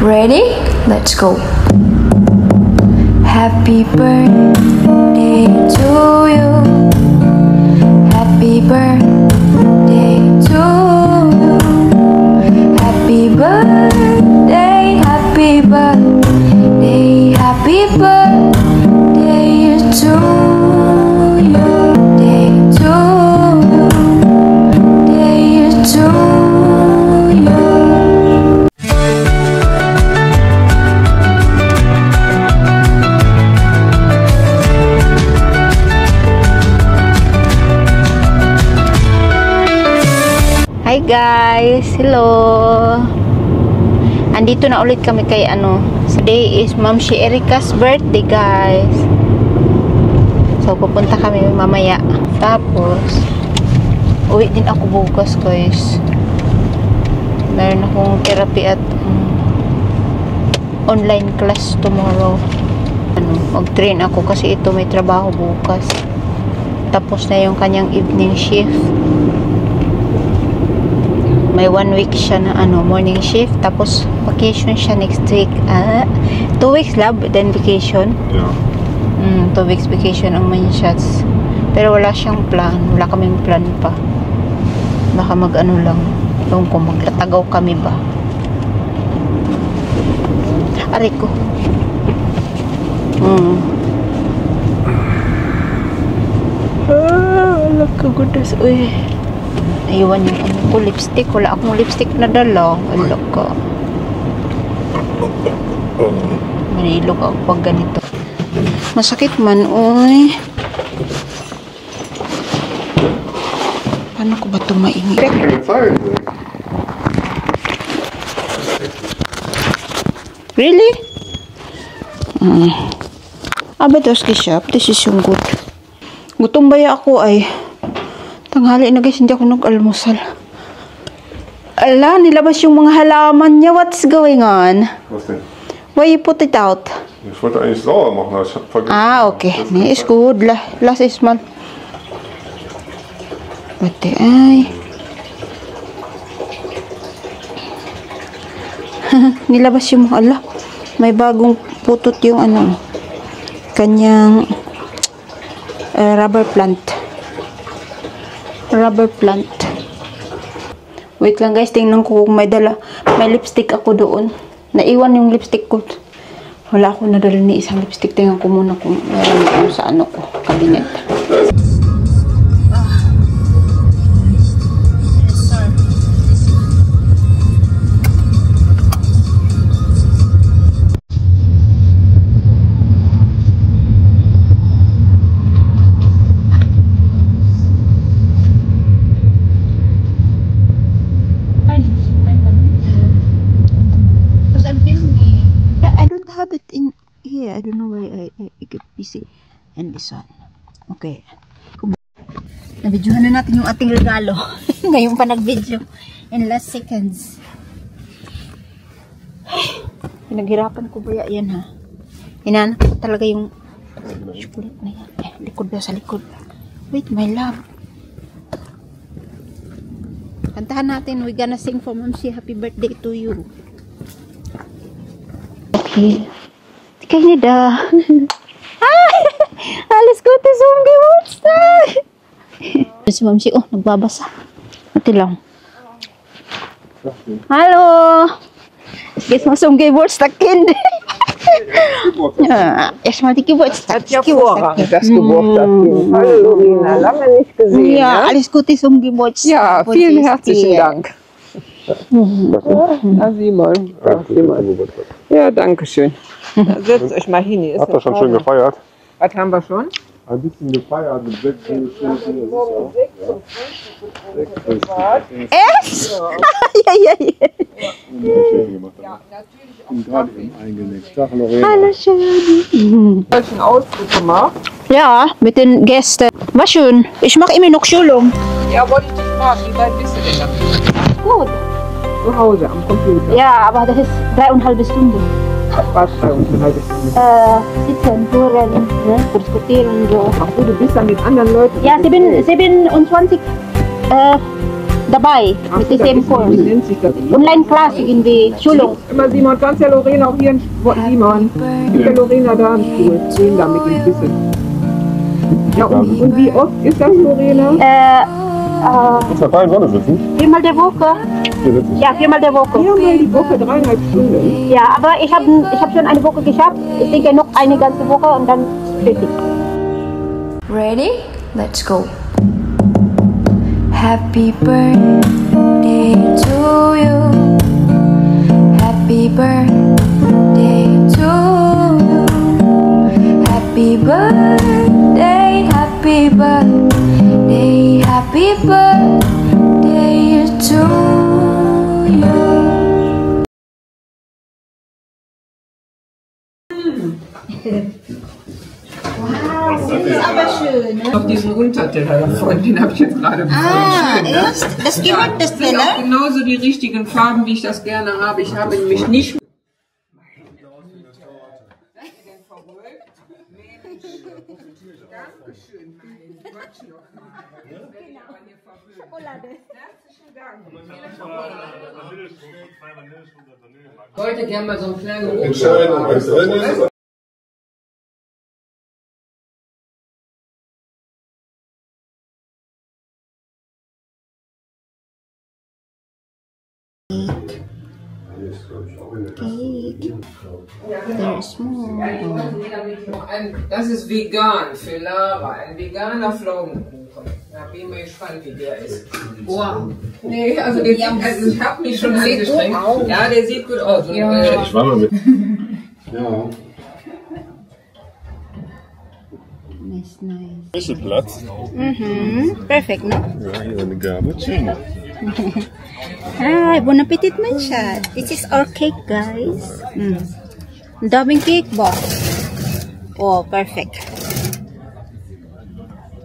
Ready? Let's go. Happy birthday to you. Happy birthday to you. Happy birthday, happy birthday, happy birthday to you. Day to you. Day to you. Hi guys! Hello! Andito na ulit kami kay today is Ma'am si Erica's birthday guys. So pupunta kami mamaya. Tapos uwi din ako bukas guys. Meron akong therapy at online class tomorrow. Mag-train ako kasi ito may trabaho bukas. Tapos na yung kanyang evening shift. May 1 week siya na morning shift, tapos vacation siya next week. 2 weeks lab, then vacation. Yeah. 2 weeks vacation ang main shots. Pero wala siyang plan, wala kaming plan pa. Baka lang, yung kung maglatagaw kami ba. Aray ko. Wala ka gudas. Uy. Aywan yung ko, lipstick. Wala akong lipstick na dala. Wala ka. Manilog ako pag ganito. Masakit man, uy. Paano ko ba ito maingi? Really? Aber das geschafft. Das ist schon gut. Gutom ba ako ay? Tanghali na guys, hindi ako nag-almusal. Ala, nilabas yung mga halaman niya. What's going on? Was denn? Why you put it out? Ich wollte eigentlich sauer machen, aber ich hab vergessen. Okay. Nee, ist gut. Lass es mal. Warte, ay. Nilabas yung ala. May bagong putot yung kanyang rubber plant. Wait lang guys, tingnan ko kung may dala. May lipstick ako doon. Naiwan yung lipstick ko. Wala ako nadala ni isang lipstick. Tingnan ko muna kung meron ako sa ko, cabinet. I don't know why I get busy. And this one. Okay. Nabidyohan na natin yung ating regalo. Ngayon pa nag-video. In last seconds. Pinaghirapan ko ba yan ha? Hinahanap ko talaga yung chocolate na yan. Likod na sa likod. Wait, my love. Kantahan natin. We gonna sing for Mom si happy birthday to you. Okay. Kayaknya dah. Alis ko ito sunggi words na. Si Mamsi, nagbabasa. Mati lang. Halo. Guess mo sunggi words takin. Erst mal die Geburtstag. Hat ja Vorrang, das Geburtstagskind. Hallo Lorena, lange nicht gesehen. Ja, alles Gute zum Geburtstag. Ja, vielen herzlichen Dank. Na, sieh mal. Ja, danke schön. Setzt euch mal hin. Hier ist Habt ihr schon schön gefeiert? Was haben wir schon? Ein bisschen gefeiert mit 6 Echt? Ja. Und gerade eben eingelegt. Tag, Lorena. Hallo, schön. Hast du einen Ausflug gemacht? Ja, mit den Gästen. War schön. Ich mache immer noch Schulung. Ja, wollte ich dich fragen, wie weit bist du denn da? Gut. Zu Hause, am Computer. Ja, aber das ist 3,5 Stunden. Was bei uns eine halbe Stunde? Sitzen, hören, ne? Diskutieren so. Ach so, du bist dann mit anderen Leuten? Ja, 27 dabei, mit diesem Kurs. Wie nennt sich das? Online-Class irgendwie, Schulung. Immer Simon, kannst ja Lorena auch hier, Simon, gibt der Lorena da einen Stuhl, den da mit dem Kissen. Ja, und wie oft ist das, Lorena? Kannst du dabei in Sonne sitzen? Viermal der Woche. Hier sitzen. Ja, viermal der Woche. Viermal die Woche, 3,5 Stunden. Ja, aber ich hab schon eine Woche geschafft. Ich denke noch eine ganze Woche und dann fertig. Ready? Let's go. Happy birthday to you. Happy birthday to you. Happy birthday, happy birthday, happy birthday to you. Auf diesen Unterteller da vorne, den habe ich jetzt gerade gefunden. Schön, ne? Das gehört das sind auch genauso die richtigen Farben, wie ich das gerne habe. Ich habe nämlich nicht... Ich wollte gerne mal so einen kleinen Entscheidung, was drin ist. Das ist vegan für Lara, ein veganer Pflaumenkuchen. Da bin ich mal gespannt, wie der ist. Boah. Nee, also, ich habe mich schon angestrengt. Ja, der sieht gut aus. Ja. Ich war mal mit. Ja. Nice. Frische Platz. Perfect, no? Ja, hier eine Gabe. Schön. Hi, bon appetit man siya. This is our cake, guys. Ang daming cake box. Oh, perfect.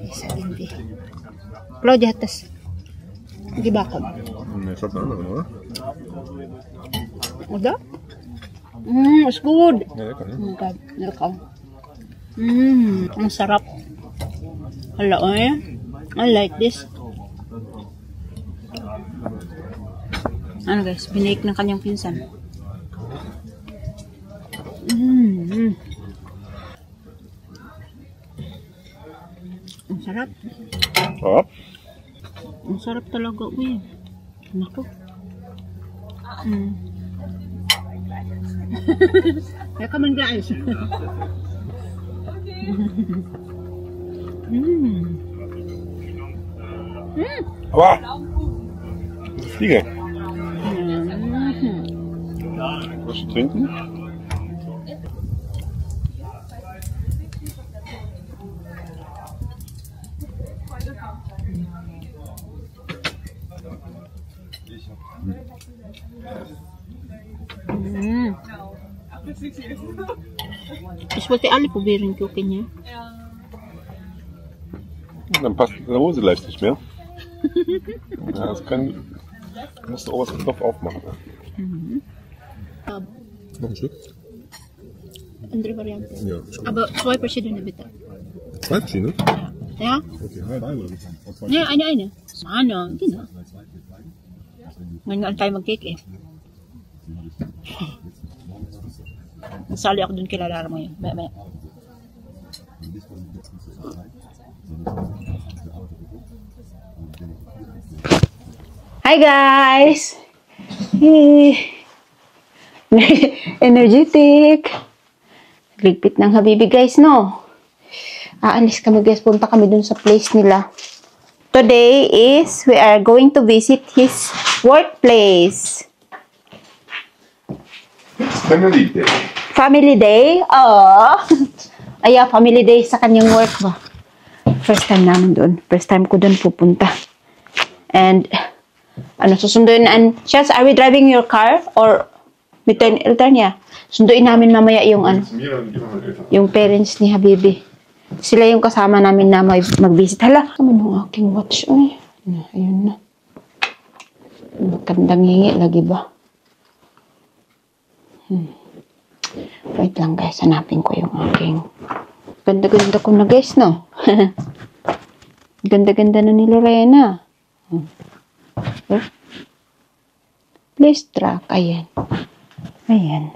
Isa hindi. Claudia, tas. Di ba ako? Ich glaube, eine andere, oder? Oder? It's good. Ja, lecker, ne? Oh my God, lecker. Ang sarap. Hala, eh. I like this. Ano guys, binake ng kanyang pinsan. Ang sarap. Ja. Ang sarap talaga, uy. Naku. Welcome guys. Aber Fliege. Was trinken? Ich wollte alle probieren, gucken, ja. Dann passt die Hose leicht nicht mehr. Ja, das kann. Du musst auch was im Knopf aufmachen. Noch ein Stück? Andere Variante. Ja. Aber zwei verschiedene bitte. Zwei verschiedene? Ja? Okay, halb oder was? Ja, eine. Ano, hindi na. Ngayon tayo mag-cake eh. Nasali ako dun kila Lara mo yun. Maya. Hi guys! Energetic! Ligpit ng Habibi guys, no? Aalis kami guys, punta kami dun sa place nila. Today is, we are going to visit his workplace. Family Day. Family day? Oh. Ay, family day sa kanyang work ba? First time namin doon. First time ko doon pupunta. And, susunduin, and, Shaz, are we driving your car? Or, return niya? Sunduin namin mamaya yung, yung parents ni Habibi. Sila yung kasama namin na mag-visit. Hala, naman yung aking watch. Ay, ayun na. Magandang hingi lagi ba? Wait lang guys, hanapin ko yung aking. Ganda-ganda ko na guys, no? Ganda-ganda na ni Lorena. Oh. Please track. Ayan. Ayan.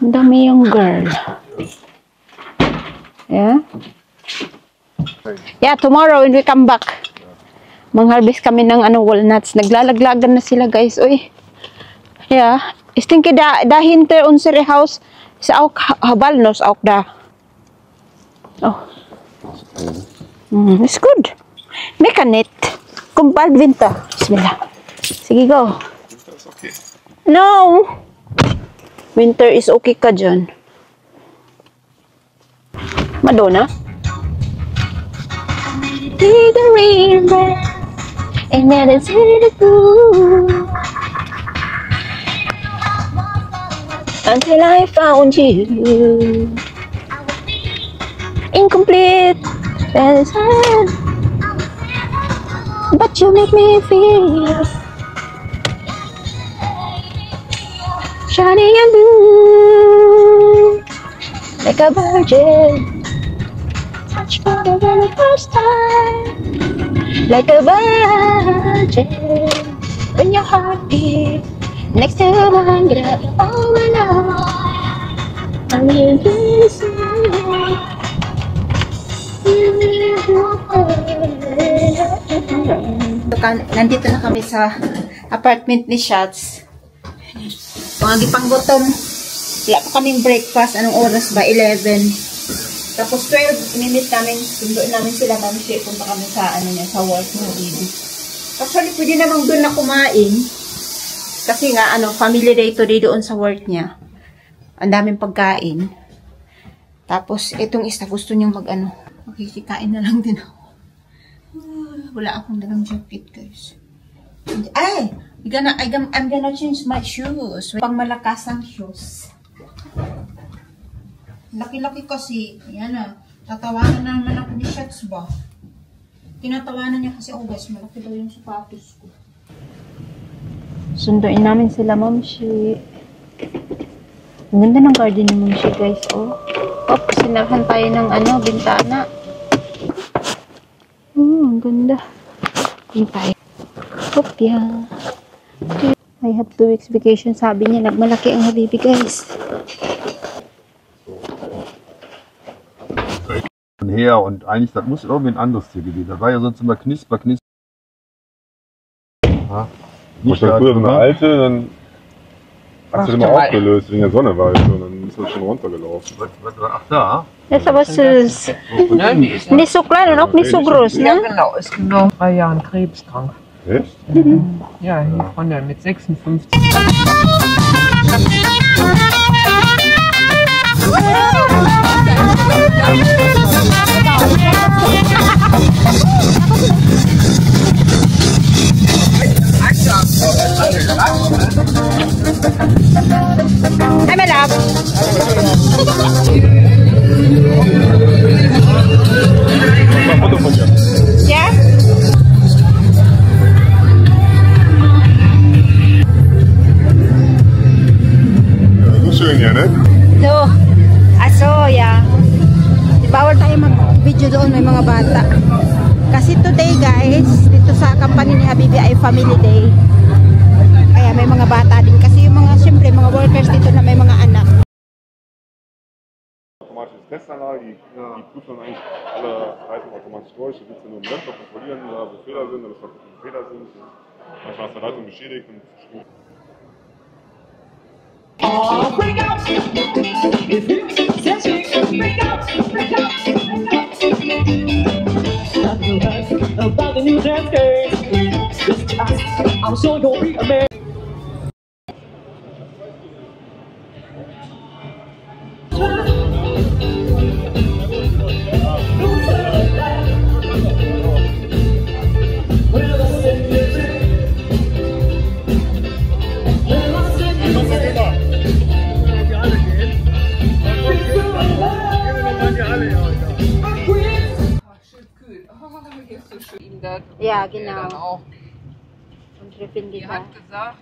Ang dami yung girl. Yeah? Yeah, tomorrow when we come back, mang-harvest kami ng walnuts. Naglalaglagan na sila, guys. Uy. Yeah. Istinki da hinter unsere house sa auch habalnos auch da. Oh. It's good. Mekanit. Kung bald winter. Bismillah. Sige, go. That's okay. No. Winter is okay ka dyan. Madonna? See the rainbow and then it's really cool until I found you. Incomplete as I, but you make me feel shiny and blue, like a virgin, touched for the very first time, like a virgin, when your heart beats next to mine, get up, oh my love, I'm in this Nandito na kami sa apartment ni Shots. Mga gipanggutom. Wala pa kaming breakfast. Anong oras ba? 11. Tapos 12 minutes namin. Sunduin namin sila, Ma'am Shea. Punta kami sa, sa work ng Ibi. Actually, pwede namang doon na kumain. Kasi nga, family day today doon sa work niya. Ang daming pagkain. Tapos, itong isa, gusto niyang makikikain na lang din ako. Wala akong dalang jacket, guys. Ay! I'm gonna change my shoes. Pang malakasang shoes. Laki-laki kasi. Ayan na. Tatawanan na naman ako ni Shots ba? Tinatawanan niya kasi ako, guys. Malaki daw yung sapatos ko. Sunduin namin sila, Ma'am Shea. Ang ganda ng garden ni Ma'am Shea, guys. Oh, sinarhan tayo ng bintana. Ang ganda. Hindi tayo. Kopya. I have 2 weeks vacation. Sabi niya, nagmalaki ang habibi, guys. Her und eigentlich, das muss irgendwie ein anderes Tier gewesen. Das war ja sonst immer Knisper. Ja. Nicht da früher so eine alte, dann hat sie immer aufgelöst, wegen der Sonne war es so, dann ist das schon runtergelaufen. Ach da? Das aber süß. Nein, die ist nicht so klein und auch nicht so groß, ja, ne? genau, ist genau 3 Jahren krebskrank. Echt? Ja, hier von der mit 56. Hi, my love. Yeah? So schön hier, ne? So, yeah. Bawal tayo mag-video doon, may mga bata. Kasi today, guys, dito sa company ni Habibi ay family day. Kaya may mga bata din. Kasi yung mga, syempre, mga workers dito na may mga anak. Automatische Testanlage, die prüft dann eigentlich alle Reifen automatisch durch. Du willst nur im Laptop kontrollieren, wo Fehler sind, oder was Fehler sind. Manchmal ist die Leitung beschädigt und Break out! If you sense it, break out! Break out! About the new dance game. I'm sure you'll be amazed. Ja, genau. Dann auch. Und wir finden Die hat gesagt,